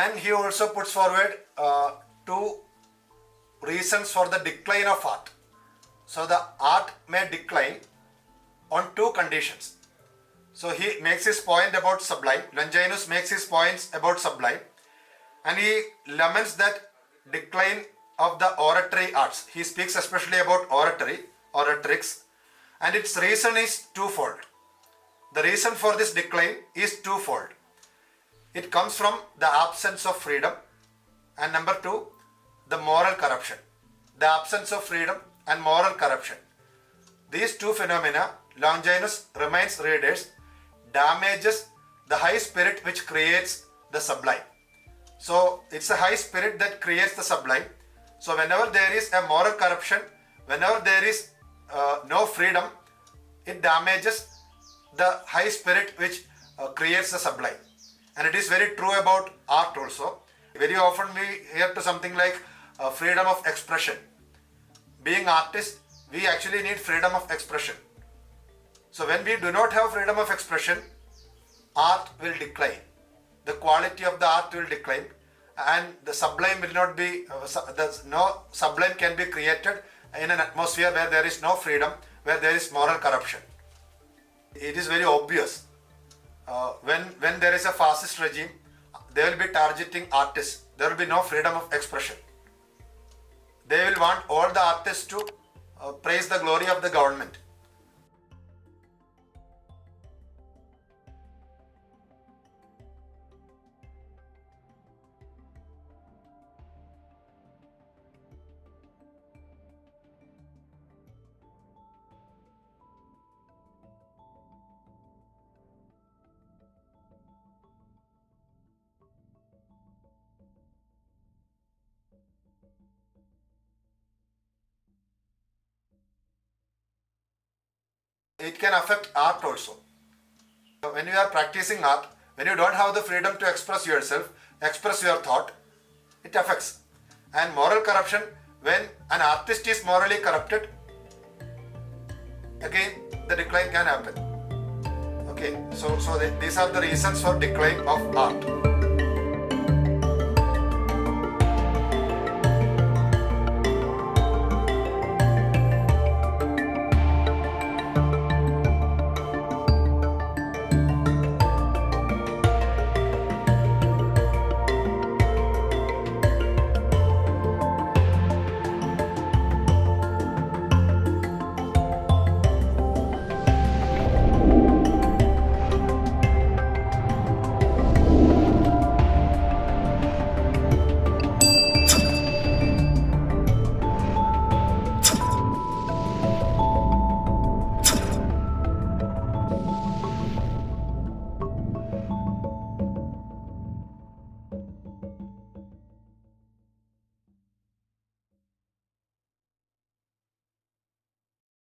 And he also puts forward two reasons for the decline of art. So the art may decline on two conditions. So he makes his point about Sublime. Longinus makes his points about Sublime, and he laments that decline of the oratory arts. He speaks especially about oratorics, and its reason is twofold. The reason for this decline is twofold. It comes from the absence of freedom, and number two, the moral corruption. The absence of freedom and moral corruption. These two phenomena, Longinus reminds readers, damages the high spirit which creates the sublime. So it's a high spirit that creates the sublime. So whenever there is a moral corruption, whenever there is no freedom, it damages the high spirit which creates the sublime. And it is very true about art also. Very often we hear to something like freedom of expression. Being artists, we actually need freedom of expression. So when we do not have freedom of expression, art will decline. The quality of the art will decline, and the sublime will not be, no sublime can be created in an atmosphere where there is no freedom, where there is moral corruption. It is very obvious. When there is a fascist regime, they will be targeting artists. There will be no freedom of expression. They will want all the artists to praise the glory of the government. It can affect art also. When you are practicing art, when you don't have the freedom to express yourself, express your thought, it affects. And moral corruption, when an artist is morally corrupted, again the decline can happen. Okay, so these are the reasons for decline of art.